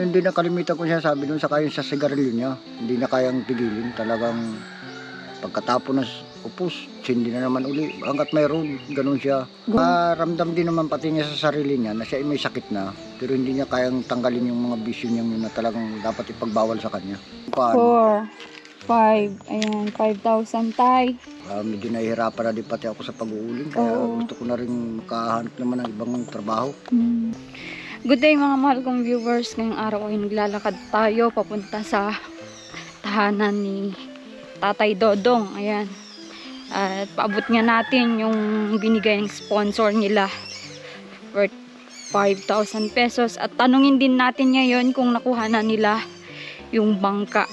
Hindi na kalimitan ko siya sabi dun sa kayo sa sigarilyo niya. Hindi na kayang pigilin. Talagang pagkatapon ng upos, hindi na naman uli. Hanggat mayroon, ganun siya. Ramdam din naman pati niya sa sarili niya na siya ay may sakit na. Pero hindi niya kayang tanggalin yung mga bisyo niya na talagang dapat ipagbawal sa kanya. 4, 5, ayan, 5,000 tay. Medyo nahihirapan na din pati ako sa pag-uuling. Kaya gusto ko na rin makahanap naman ng ibang trabaho. Good day mga mahal kong viewers. Ngayong araw ay naglalakad tayo papunta sa tahanan ni Tatay Dodong. Ayan. At paabot nga natin yung binigay ng sponsor nila worth 5,000 pesos. At tanungin din natin ngayon kung nakuha na nila yung bangka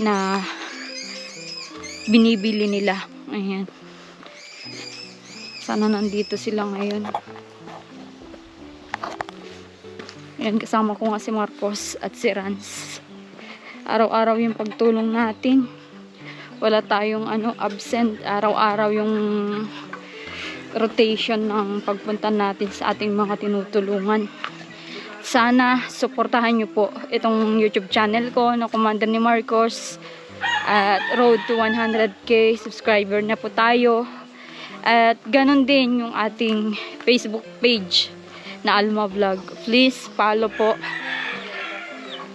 na binibili nila. Ayan. Sana nandito sila ngayon. Ayan, kasama ko nga si Marcos at si Rans. Araw-araw yung pagtulong natin. Wala tayong absent. Araw-araw yung rotation ng pagpunta natin sa ating mga tinutulungan. Sana suportahan nyo po itong YouTube channel ko na Commander ni Marcos. At road to 100k subscriber na po tayo. At ganun din yung ating Facebook page na Alma Vlog. Please follow po,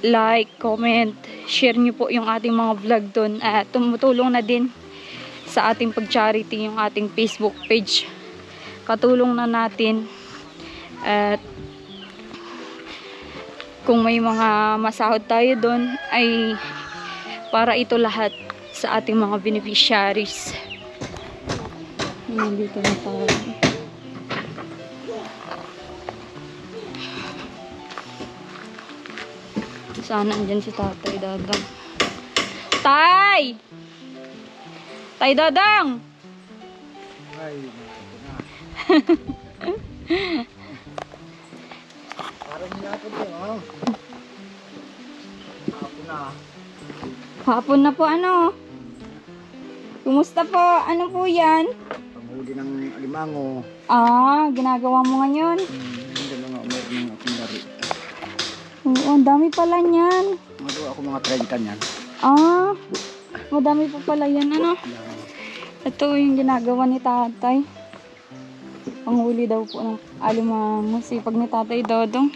like, comment, share nyo po yung ating mga vlog doon. At tumutulong na din sa ating pag-charity yung ating Facebook page. Katulong na natin. At kung may mga masahod tayo doon ay para ito lahat sa ating mga beneficiaries. Nandito na tayo. Sana andyan si Tatay Dadang. Tay! Tay Dadang! Ay, parang hinapon ko, Hapon na. Hapon na po Kumusta po? Ano po yan? Panghuli ng alimango. Ginagawa mo ngayon? Hindi na nga umayag ng aking lari. Oo, ang dami pala niyan. Magawa ako mga 30 niyan. Madami pa pala yan, Ito yung ginagawa ni Tatay. Panghuli daw po ng alimango. Sipag ni Tatay Dodong.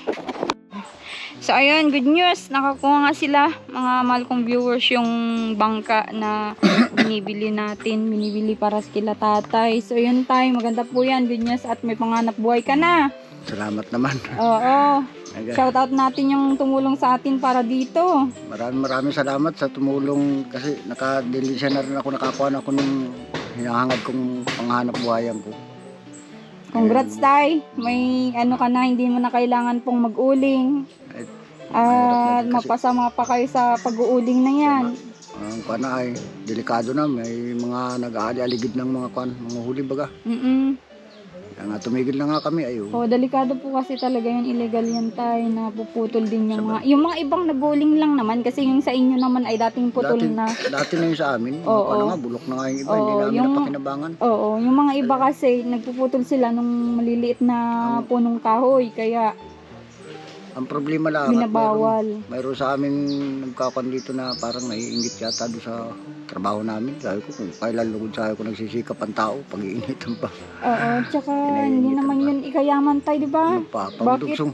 So, ayun, good news. Nakakuha nga sila, mga mahal kong viewers, yung bangka na binibili natin. Binibili para sa kila Tatay. So, yun tayo. Maganda po yan. Good news. At may panganap buhay ka na. Salamat naman. Oo. Shoutout natin yung tumulong sa atin para dito. Maraming salamat sa tumulong kasi naka-delisya na rin ako, nakakuha na ako ng hinahangad kong panghanap buhayan ko. Congrats, Tay. May ka na, hindi mo na kailangan pong mag-uling. At mapasama pa kayo sa pag-uuling na yan. Ang kuwan na ay delikado na. May mga nag-aali-aligid ng mga huli baga. Kaya nga tumigil na nga kami. Delikado po kasi talaga yun. Illegal yan, Tay. Napuputol din yung mga ibang nag-uuling lang naman. Kasi yung sa inyo naman ay dating putol na. Dati na yung sa amin. Nga, bulok na nga yung iba. Hindi namin napakinabangan. Yung mga iba kasi nagpuputol sila nung maliliit na punong kahoy. Kaya ang problema lang, binabawal. Mayroon sa amin nagkakon dito na parang naiinggit yata doon sa trabaho namin. Sabi ko kung kailan lugod sabi ko nagsisikap ang tao, pag-iinitan pa. Tsaka hindi naman yun ikayaman, Tay, di ba?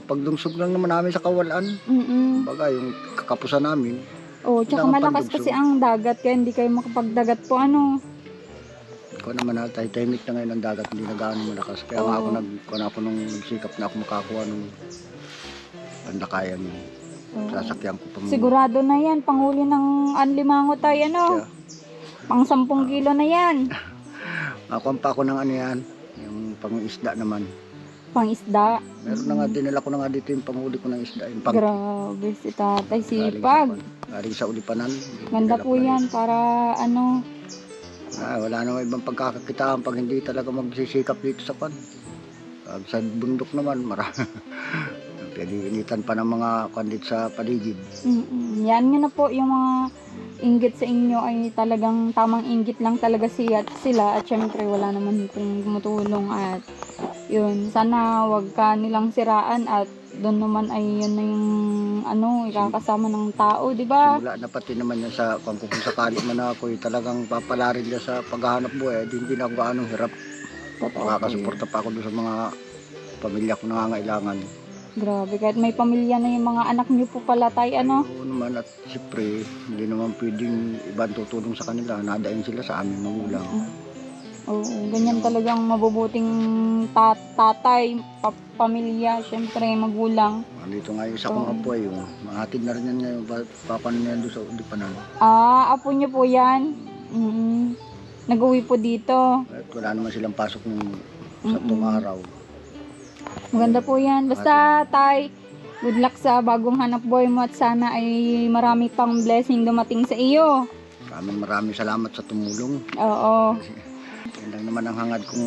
Pagdungsog lang naman namin sa kawalan. Baga yung kakapusan namin. Tsaka malakas kasi ang dagat, kaya hindi kayo makapagdagat po Kung naman tahimik na ngayon ang dagat, hindi na gaano malakas. Kaya nga ako nung nagsikap na ako makakuha nung pandakayan yung sasakyan ko. Sigurado na yan, panghuli ng alimango, Tay, pang 10 kilo na yan. Nakuha pa ako ng yan, yung pang-isda naman. Pang-isda? Meron na nga, dinala ko na nga dito yung panghuli ko ng isda. Grabe si Tatay, sipag. Galing sa ulipanan. Ganda po yan, para wala naman ibang pagkakakitaan pag hindi talaga magsisikap dito sa sa bundok naman, marami. Pwede-initan pa ng mga kandit sa paligid. Yan nga na po, yung mga inggit sa inyo ay talagang tamang inggit lang talaga sila. At syempre wala naman kung tumutulong. At yun, sana wag ka nilang siraan at doon naman ay yun na yung ano, ikakasama ng tao, di ba? Simula na pati naman yan sa kung sakali man ako talagang papalarin niya sa paghahanap buhay, hindi na ako gaanong hirap. Totoo. Makakasuporta pa ako doon sa mga pamilya ko nangangailangan. Grabe, kahit may pamilya na yung mga anak niyo po pala, tay, ano? Oo naman, at siyempre, hindi naman pwedeng ibang tutulong sa kanila. Nadain sila sa aming magulang. Oo, ganyan talagang mabubuting tatay, pamilya, syempre magulang. Dito nga yung isa kong apo ay yung mahatid na rin yan ngayon. Papaano niyan doon sa Udipanan. Ah, apo niyo po yan? Nag-uwi po dito. At wala naman silang pasok ng saktong araw. Maganda po yan. Basta, tay, good luck sa bagong hanap buhay mo at sana ay marami pang blessing dumating sa iyo. Maraming salamat sa tumulong. Oo. Yan lang naman ang hangad kong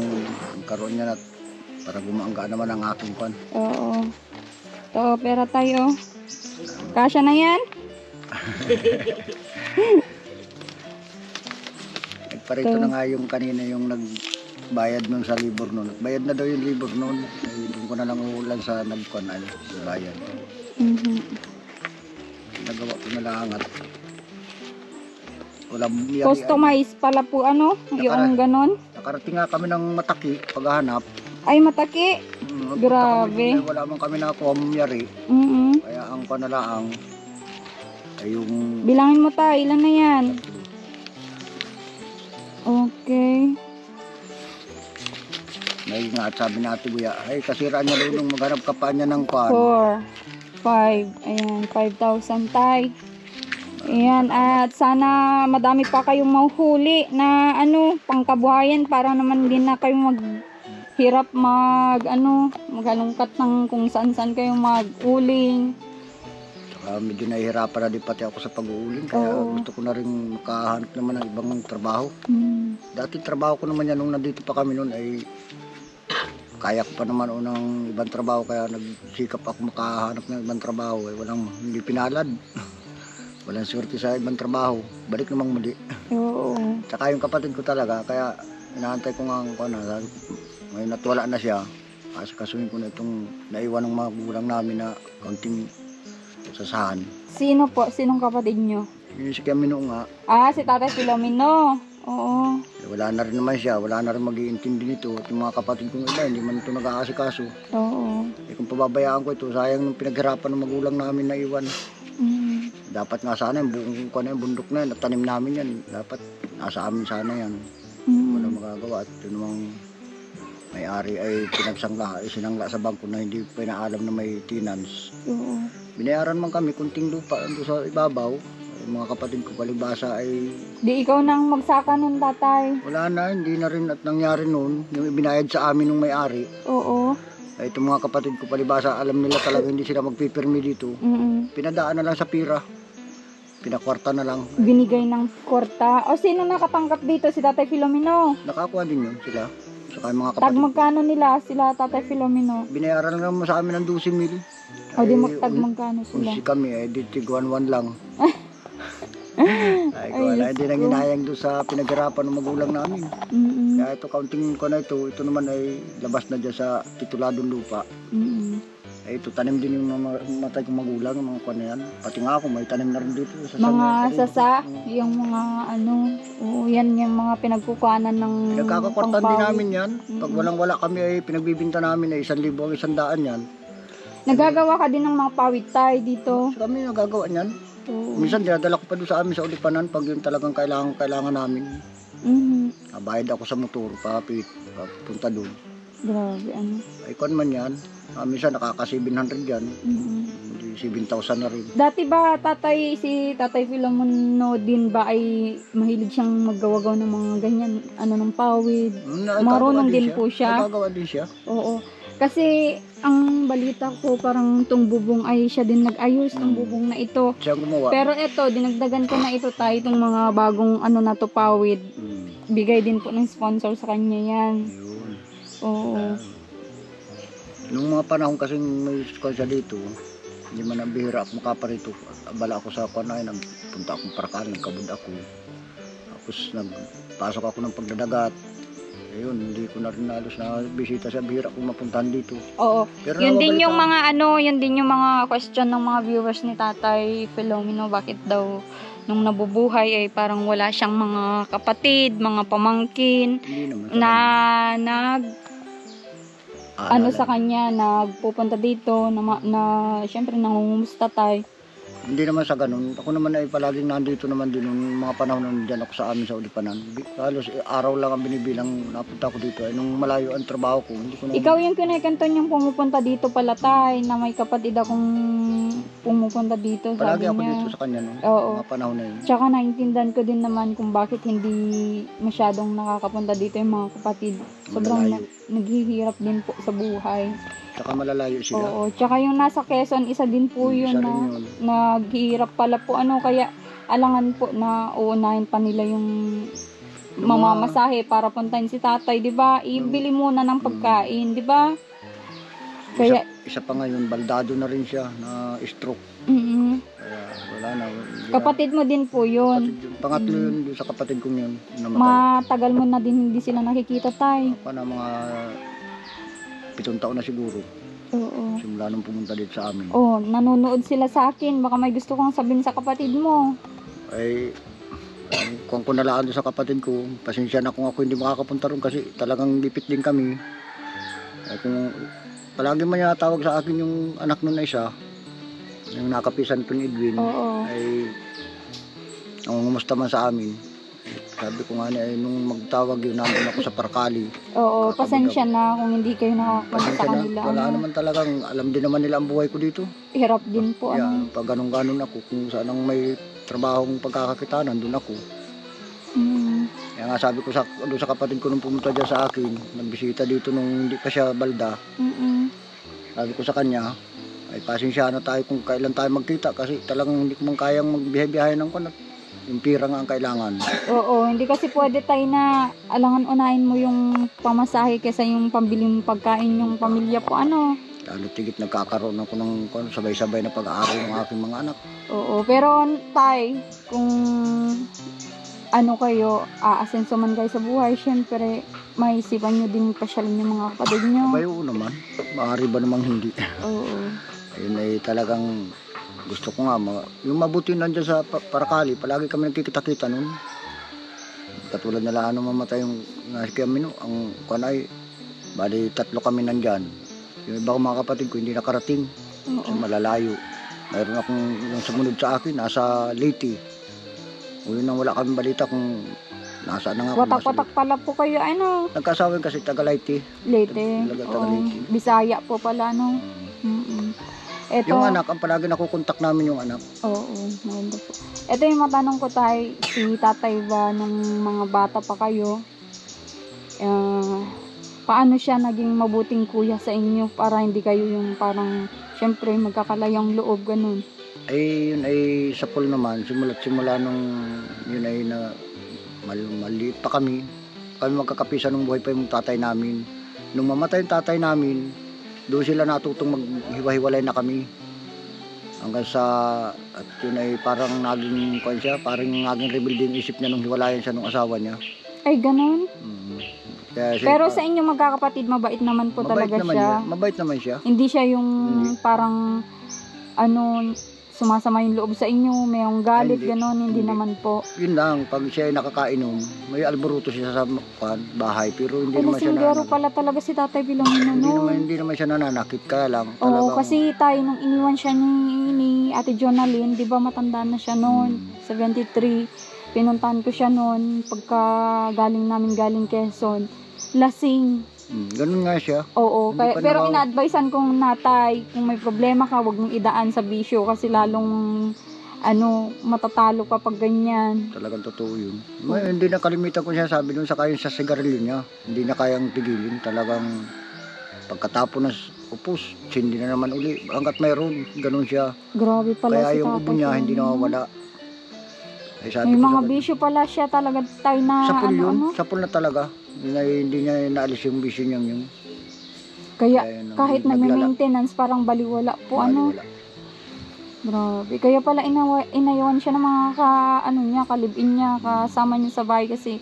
karoon niya at para gumaangga naman ang aking pan. Oo. Ito, pera tayo. Kasya na yan? Nagparito na nga yung kanina yung nagbayad nun sa libor nun. Bayad na daw yung libor nun. Ay, doon ko na lang ulan sa nagkuhan ano, bayad. Nagawa ko na lang at wala Customize pala po ano? Yung ganon? Nakarating nga kami ng Mataki paghahanap. Ay, Mataki. Grabe. Wala man kami nakuha miyari. Kaya ang panalaang ay yung Bilangin mo tayo, ilan na yan? Okay. may nga at sabi natin kuya, ay kasiraan niya nung maghanap ka pa niya ng pan. 4, 5, ayan, 5,000 tay. Ayan, at sana madami pa kayong mahuhuli na ano, pangkabuhayan para naman din na kayong maghirap magalungkat ng kung saan-saan kayong mag-uling. Saka medyo nahihirapan na din pati ako sa pag-uuling kaya gusto ko na rin makahanap naman ng ibang trabaho. Dati trabaho ko naman yan nung nandito pa kami noon ay kaya ko pa naman unang ibang trabaho kaya nagsikap ako makahanap ng ibang trabaho ay hindi pinalad. Walang swerte sa ibang trabaho. Balik namang muli. Oo. Tsaka yung kapatid ko talaga, kaya inaantay ko nga ngayon at wala na siya. Kasi kasuhin ko na itong naiwan ng mga gulang namin na kaunting sasahan. Sino po? Sinong kapatid nyo? Yung si Camino nga, Si Tatay Filomeno. Oo. wala na rin naman siya, wala na rin mag-iintindi nito. At yung mga kapatid kong iba, hindi man ito nag-aasikaso. Oo. Kung pababayaan ko ito, sayang nung pinaghirapan ng magulang namin na iwan. Dapat nga sana yung buong bundok na yan, at tanim namin yan. Dapat nasa amin sana yan. Wala magagawa. At yun namang may-ari ay isinangla sa bangko na hindi pinaalam na may tenants. Oo. Binayaran man kami kunting lupa doon sa ibabaw. Yung mga kapatid ko palibasa ay Di ikaw nang magsaka nun, tatay. wala na, hindi na rin at nangyari noon. Yung ibinayad sa amin ng may-ari. Oo. Ay itong mga kapatid ko palibasa, alam nila talaga hindi sila magpipirmi dito. Pinadaan na lang sa pira. Pinakwarta na lang. Binigay ng kwarta. O sino nakatanggap dito? Si Tatay Filomeno. Nakakuha din yun sila. Saka yung mga Tag kapatid. magkano nila sila Tatay Filomeno? Binayaran lang naman sa amin ng 12,000. O di magtag magkano sila? Si kami ay ditig 1-1 lang. Ay ko na hindi nang inayang doon sa pinaghirapan ng magulang namin. Kaya ito kaunting ko na ito naman ay labas na dyan sa tituladong lupa. Ay ito tanim din yung matay kong magulang, yung mga kuwan na yan. Pati nga ako may tanim na rin dito sa Mga sasa, yung mga yan yung mga pinagkukuhanan ng Nagkakakwartan din namin yan. Pag walang-wala kami ay pinagbibinta namin ay 1,000 o 100 yan. Nagagawa ka din ng mga pawid tayo dito. So kami nagagawa niyan. Minsan dinadala ko pa doon sa amin sa Ulipanan pag yung talagang kailangan namin. Bayad ako sa motor papunta doon. Grabe ano. Ay kuwan man yan. Minsan nakaka 700 yan. 7,000 na rin. Dati ba si Tatay Filomeno din ba ay mahilig siyang maggawa-gawa ng mga ganyan, ng pawid? Marunong din po siya. Nagagawa din siya. Oo. Kasi ang balita ko parang itong bubong ay siya din nag-ayos ng bubong na ito. Siya gumawa. Pero ito, dinagdagan ko na ito tayo itong mga bagong na to pawid. Bigay din po ng sponsor sa kanya yan. Yun. Oo. Nung mga panahon kasing may school siya dito, hindi man ang bihira ako makaparito. Abala ako sa kanay, nagpunta akong Parakan, nagkabud ako. Tapos nagpasok ako ng pagdadagat. Ayun, hindi ko na rin halos na bisita sa bihira kung mapuntahan dito. Oo. Pero Yun din yung nababalita- mga yun din yung mga question ng mga viewers ni Tatay Filomeno, bakit daw nung nabubuhay ay parang wala siyang mga kapatid, mga pamangkin Hindi naman na nag ano Aalala. sa kanya, nagpupunta dito na syempre nangungumusta tayo. Hindi naman sa ganun. Ako naman ay palaging nandito naman din nung mga panahon na nandiyan ako sa amin sa Ulipanan. Halos araw lang ang binibilang napunta ko dito. Ay nung malayo ang trabaho ko, hindi ko na... Ikaw yung kinikanton yung pumupunta dito pala tay, na may kapatid akong pumupunta dito, Palagi sabi ako niya. dito sa kanya nung Oo. mga panahon na yun. Tsaka naintindihan ko din naman kung bakit hindi masyadong nakakapunta dito yung mga kapatid. Sobrang Malalayo. naghihirap din po sa buhay. Saka malalayo sila. Oo. Tsaka yung nasa Quezon, isa din po yun Isa na rin yun. naghihirap pala po. Kaya alangan po na uunahin pa nila yung Yung mamamasahe para puntahin si tatay, di ba? Ibili muna ng pagkain, di ba? Kaya, Isa pa ngayon, baldado na rin siya na stroke. mm, Kaya wala na. Hindi kapatid mo din po yun. kapatid yun. Pangatlo yun doon sa kapatid kong yun. Namatay. Matagal mo na din hindi sila nakikita tay. Ako na mga 7 taon na siguro. Oo. Simula nung pumunta dito sa amin. Oh, nanonood sila sa akin. Baka may gusto kong sabihin sa kapatid mo. Ay kung nalaan doon sa kapatid ko, pasensya na kung ako hindi makakapunta ron kasi talagang lipit din kami. Ay kung palagi man niya tawag sa akin yung anak nun na isa, yung nakapisan ko ni Edwin, Oo. ay nangungumusta man sa amin. Sabi ko nga niya, ay nung magtawag yun, nandun ako sa Parkali. Oo, Kakabog pasensya na kung hindi kayo nakapunta sa Pasensya na, kanila. wala Ano, naman talagang, alam din naman nila ang buhay ko dito. hirap din po. Yan, pag ganun-ganun ako, kung saan ang may trabahong pagkakakita, nandun ako. Mm, Kaya nga sabi ko doon sa kapatid ko nung pumunta dyan sa akin, nagbisita dito nung hindi pa siya balda, mm, sabi ko sa kanya, ay pasensya na tayo kung kailan tayo magkita kasi talagang hindi ko man kayang magbiyahe-biyahe ng kunat. Yung pira nga ang kailangan. Oo, hindi kasi pwede tayo na alangan unahin mo yung pamasahe kaysa yung pambili mong pagkain yung pamilya po. Lalo tigit nagkakaroon ako ng sabay-sabay na pag-aaral ng aking mga anak. Oo, pero tay, kung kayo, aasenso man kayo sa buhay, syempre, maisipan nyo din pasyalin yung mga kapatid nyo. Abay, oo naman. Maaari ba namang hindi? Oo. Ayun ay talagang gusto ko nga, yung mabuti nandiyan sa Paracali, palagi kami nagkikita-kita nun. Katulad nila mamatay yung nasi kami no, ang kanay, bali 3 kami nandyan. Yung iba kong mga kapatid ko hindi nakarating, kasi Oo. malalayo. Mayroon akong yung sumunod sa akin, nasa Leyte. O yun ang wala kami balita kung nasaan na nga. kung nasa Watak-watak pala po kayo, Leyte. Nagkasawa kasi taga Leyte. Leyte. Talaga taga Oo. Leyte. Bisaya po pala, Mm-mm. Ito, Yung anak, ang palagi nakukontak namin yung anak. oo, maganda po. Ito yung matanong ko tayo, si tatay ba nung mga bata pa kayo, paano siya naging mabuting kuya sa inyo para hindi kayo yung parang, syempre, magkakalayang loob, ganun. Ay yun ay sa pool naman, simula nung yun ay na maliit pa kami magkakapisa nung buhay pa yung tatay namin. Nung mamatay yung tatay namin, doon sila natutong maghiwa-hiwalay na kami. Hanggang sa, at yun ay parang naging, parang naging rebuild yung isip niya nung hiwalayan siya nung asawa niya. Ay, ganun. Kaya siya, Pero sa inyo magkakapatid, mabait naman po mabait talaga naman siya. Mabait naman siya. Hindi siya yung Hindi. parang, sumasama yung loob sa inyo, mayong galit, Ay, hindi. ganun, hindi Hindi. naman po. Yun lang, pag siya ay nakakainom, may alboruto siya sa bahay, pero hindi Ay, naman siya lasinggero nananakit. pala talaga si Tatay Filomeno noon. Hindi naman siya nananakit, kaya lang. Oo, talagang- kasi tayo nung iniwan siya ni Ate Jonalyn, di ba matanda na siya noon, 73. Pinuntahan ko siya noon, pagka galing Quezon, lasing. Ganun nga siya. Oo, Hindi pa pero nawawa- ina-advisean kong natay, kung may problema ka, wag mong idaan sa bisyo kasi lalong matatalo ka pag ganyan. Talagang totoo yun. Hindi na kalimitan ko siya sabi dun sa kayo sa sigarilyo niya. Hindi na kayang pigilin. Talagang pagkatapon ng upos, hindi na naman uli. Hanggat mayroon, ganun siya. Grabe pala Kaya si yung Tatay ubo niya hindi Filomeno. nawawala. Ay, sabi May ko mga sa bisyo pala siya talaga tayo na sa pool yun, ano. sa pool na talaga. Hindi niya naalis yung bisyo niya yun. Kaya Kaya kahit nagme-maintenance parang baliwala po Wala. Grabe. Kaya pala inayawan siya ng mga kalibin niya, kasama niya sa bahay kasi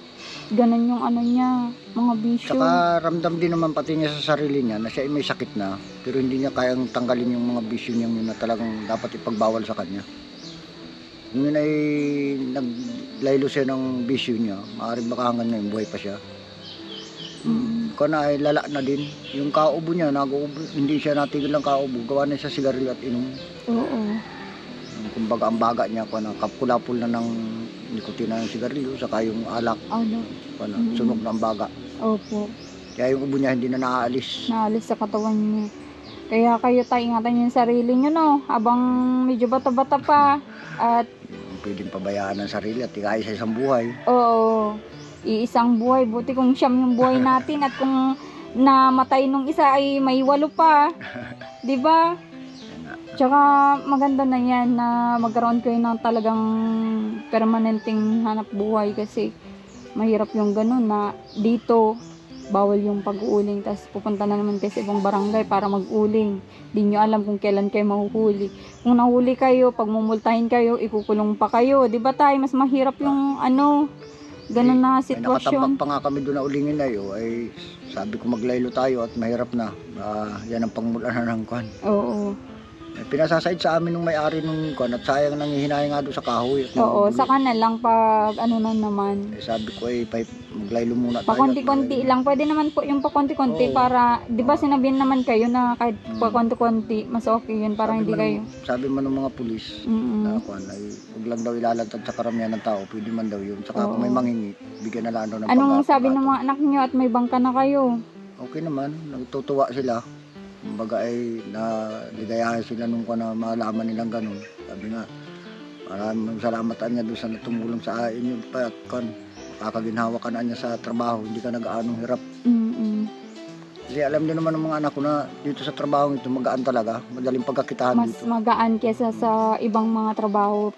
ganun yung ano niya, mga bisyo. Tsaka ramdam din naman pati niya sa sarili niya na siya ay may sakit na, pero hindi niya kayang tanggalin yung mga bisyo niya yun na talagang dapat ipagbawal sa kanya. Kung yun ay naglaylo siya ng bisyo niya, maaaring baka hanggang ngayon buhay pa siya. Kung na ay lala na din. Yung kaubo niya, hindi siya natigil ng kaubo, gawa na siya sigarilyo at inom. Oo. Kumbaga ang baga niya, kapkulapul na ng nikotina ng sigarilyo, saka yung alak, Ano? sunog na ang baga. Opo. Kaya yung ubo niya hindi na naaalis. Naalis sa katawan niyo. Kaya kayo tayo, ingatan yung sarili niyo, no? Habang medyo bata-bata pa. At, Pwedeng pabayaan ng sarili at ikaya sa isang buhay. oo, iisang buhay. Buti kung siyam yung buhay natin at kung namatay nung isa ay may 8 pa. Di ba? Tsaka maganda na yan na magkaroon kayo ng talagang permanenteng hanap buhay kasi mahirap yung ganun na dito bawal yung pag-uuling tapos pupunta na naman kayo sa ibang barangay para mag-uling. Di nyo alam kung kailan kayo mahuhuli. Kung nahuli kayo, pag mumultahin kayo, ikukulong pa kayo. Di ba tayo? Mas mahirap yung ganun na Ay sitwasyon. nakatambak pa nga kami doon na ulingin na yun. Ay sabi ko maglaylo tayo at mahirap na. Yan ang pangmula na ng kwan. Oo. Pinasasaid sa amin nung may-ari nung kwan at sayang nanghihinay nga doon sa kahoy. At Oo, nabubuli. saka na lang pag ano na naman. Sabi ko ay maglaylo muna tayo. Pakonti-konti lang. Pwede naman po yung pakonti-konti Oo. para, di ba sinabihan naman kayo na kahit pakonti-konti, mas okay yun para hindi kayo. Sabi man ng mga pulis, na kwan ay huwag lang daw ilalantad sa karamihan ng tao, pwede man daw yun. Saka kung may manghingi, bigyan na lang daw ng Anong panggatong. sabi ng mga anak nyo at may bangka na kayo? Okay naman, nagtutuwa sila. Kumbaga ay naligayahan sila nung na malaman nilang ganun. Sabi nga, maraming salamat niya doon sa tumulong sa inyo pa at kakaginhawa ka na niya sa trabaho, hindi ka nag-aanong hirap. Kasi alam din naman ng mga anak ko na dito sa trabaho ito magaan talaga, madaling pagkakitahan Mas dito. magaan kesa sa ibang mga trabaho.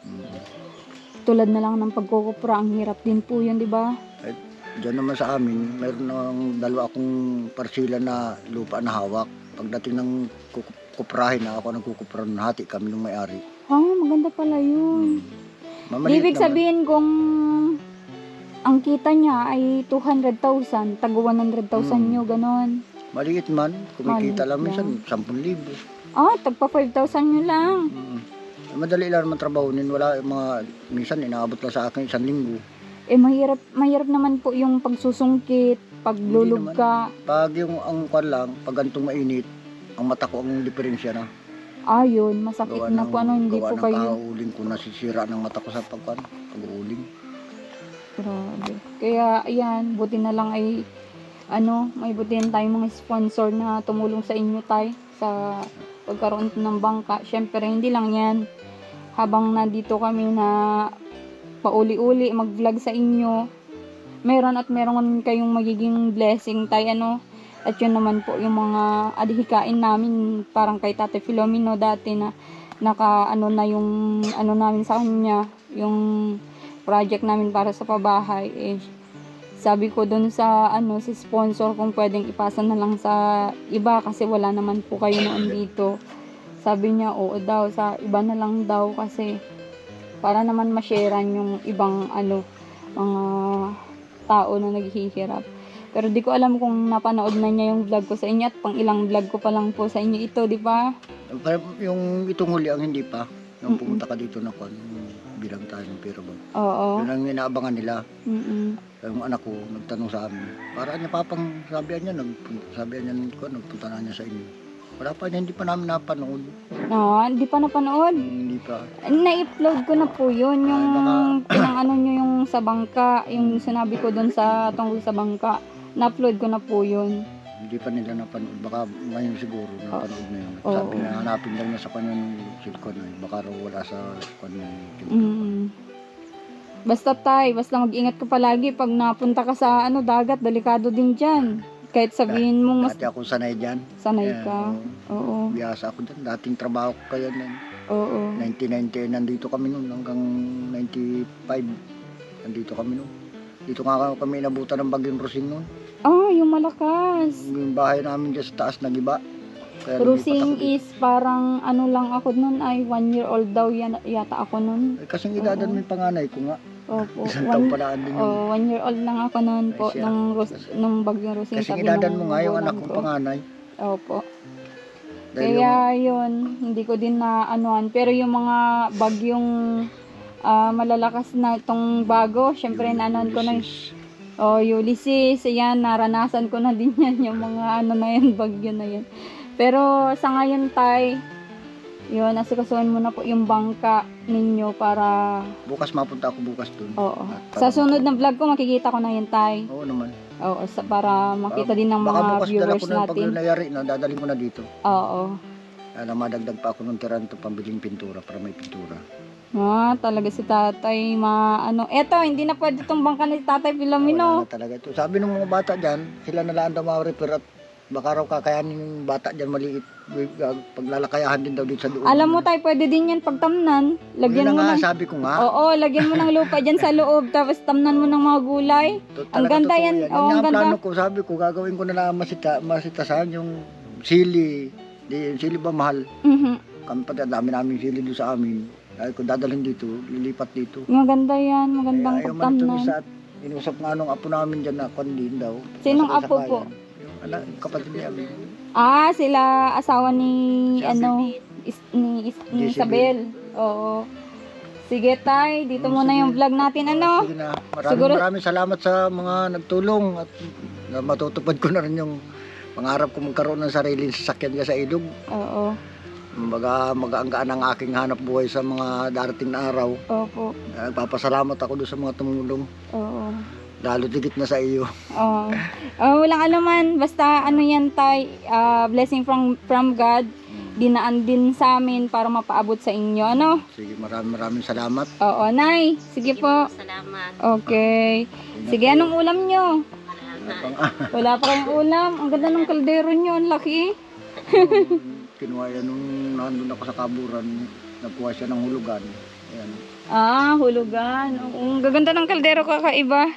Tulad na lang ng pagkukupra, ang hirap din po yun, di ba? Diyan naman sa amin, mayroon ng 2 akong parsila na lupa na hawak. Pagdating ng kuprahin na ako nagkukupra, hati kami ng may-ari. Maganda pala yun. Mamaliit Ibig naman. sabihin kung ang kita niya ay 200,000, tago 100,000 nyo, ganon. Maliit man, kumikita lang Maliit minsan 10,000. Tagpa 5,000 nyo lang. Madali lang naman trabaho nin, wala minsan inaabot lang sa akin 1 linggo. Mahirap naman po yung pagsusungkit, paglulog Hindi ka. Pag yung ang kwan lang, pag ganitong mainit, ang mata ko ang diferensya na. Yun, masakit na po, hindi po gawa ng kayo. kauuling ko, nasisira ng mata ko sa pag-uuling. Grabe. Kaya, ayan, buti na lang ay, may butihan tayong mga sponsor na tumulong sa inyo tayo sa pagkaroon ng bangka. Syempre, hindi lang yan. Habang nandito kami na pauli-uli, mag-vlog sa inyo, meron kayong magiging blessing tayo, At yun naman po yung mga adhikain namin, parang kay Tate Filomeno dati na na yung namin sa kanya, yung project namin para sa pabahay. Sabi ko dun sa si sponsor kung pwedeng ipasa na lang sa iba kasi wala naman po kayo noon dito. Sabi niya oo daw, sa iba na lang daw kasi para naman ma-sharean yung ibang mga tao na naghihirap. Pero di ko alam kung napanood na niya yung vlog ko sa inyo at pang ilang vlog ko pa lang po sa inyo ito, di ba? Yung itong huli ang hindi pa, nung pumunta ka dito na bilang tayo ng pera ba? Oo. Yun ang inaabangan nila. Mm-mm. Yung anak ko nagtanong sa amin, para niya papang sabihan niya, nagpunta na niya sa inyo. Wala pa niya, hindi pa namin napanood. Hindi pa napanood. Hindi pa. Na-upload ko na po yun, yung pinang nyo yung sa bangka, yung sinabi ko dun sa tungkol sa bangka. Na-upload ko na po yun. Hindi pa nila napanood. Baka ngayon siguro napanood na yun. Oo. Sabi na hanapin daw niya sa kanyang cellphone ay baka raw wala sa kanyang Basta mag-ingat ka palagi pag napunta ka sa dagat, delikado din dyan. Kahit sabihin mo mas Dati ako sanay dyan. sanay Kaya, ka. Oo. Biyasa ako dyan. Dating trabaho ko kaya nun. Oo. 1990 nandito kami nun hanggang 95. Nandito kami nun. Dito nga kami inabutan ng Bagyong Rosing nun. Yung malakas. Yung bahay namin dyan sa taas nagiba. Kaya Cruising is parang lang ako nun ay 1 year old daw yata ako nun. kasing edadan mo yung panganay ko nga. Opo. Isang taon pa lang din yun. 1 year old lang ako noon po, Ay, siya. nung bagyong Rosing. Kasi sabi inadan nung mo nga yung magulang anak kong ko. panganay. Opo. Dahil Kaya yun, hindi ko din na anuan. Pero yung mga bagyong malalakas na itong bago, syempre naanuan ko na. Ulysses. Ulysses, ayan, naranasan ko na din yan, yung mga ano na yan, bagyo na yan. Pero sa ngayon, tay, yun, asikasuhin mo na po yung bangka ninyo para, Bukas mapunta ako bukas dun. oo. At Sa sunod na vlog ko, makikita ko na yun, tay. Oo naman. Oo, para makita din ng Baka mga bukas dala viewers ko na pag natin. nangyari na, dadalhin ko na dito. Oo. Alam, madagdag pa ako ng tiran to pambiling pintura para may pintura. Talaga si tatay, eto, hindi na pwede itong bangka ni tatay Wala Filomeno. na talaga ito. Sabi ng mga bata dyan, sila na lang daw ma-repair at baka raw kakayanin yung bata dyan maliit. Paglalakayahan din daw dito sa doon. Alam mo tay, pwede din yan pagtamnan. Lagyan Yun mo na ng, nga, sabi ko nga. oo, lagyan mo ng lupa dyan sa loob, tapos tamnan mo ng mga gulay. Ang Talaga ganda totoo yan. Yan Oo, ang nga ang ganda. plano ko, sabi ko, gagawin ko na lang masitasan yung sili. Yung sili ba mahal? Mhm. Kami pati, dami namin sili doon sa amin. Ay, kung dadalhin dito, lilipat dito. Maganda yan, magandang Ayaw man ito pagtamnan. isa at inusap nga nung apo namin dyan na kondin daw. Sinong Nasa apo po? sakayan. Yung anak, kapatid niya. Sila asawa ni, ni Jezebel. Isabel. Oo. Sige tay, dito muna Sige. yung vlog natin, ano? Sige na. Siguro- Maraming salamat sa mga nagtulong at matutupad ko na rin yung pangarap ko magkaroon ng sariling sasakyan ka sa ilog. Oo. Baga magaanggaan ang aking hanap buhay sa mga darating na araw. Opo. Nagpapasalamat ako doon sa mga tumulong. Oo. Lalo tigit na sa iyo. Oo. Walang anuman, basta ano yan tay, blessing from God, dinaan din sa amin para mapaabot sa inyo, ano? Sige, maraming salamat. Oo, nay. Sige po. Salamat. Okay. Sige, anong ulam nyo? Wala pa kayong ulam. Ang ganda ng kaldero nyo, ang laki. Kinuha yan nung nandun ako sa kaburan. Nagkuha siya ng hulugan. Ayan. Hulugan. Ang gaganda ng kaldero, kakaiba.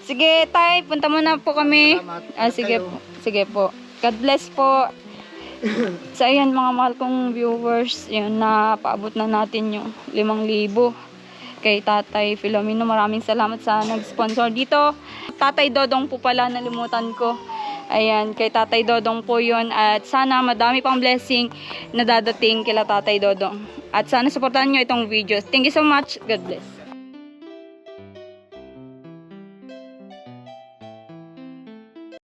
Sige, tay, punta muna po kami. Salamat. Sige Kayo. po. Sige po. God bless po. So, ayan mga mahal kong viewers, yun, napaabot na natin yung 5,000 kay Tatay Filomeno. Maraming salamat sa nag-sponsor dito. Tatay Dodong po pala, nalimutan ko. Ayan, kay Tatay Dodong po yun. At sana madami pang blessing na dadating kila Tatay Dodong. At sana supportahan nyo itong video. Thank you so much. God bless.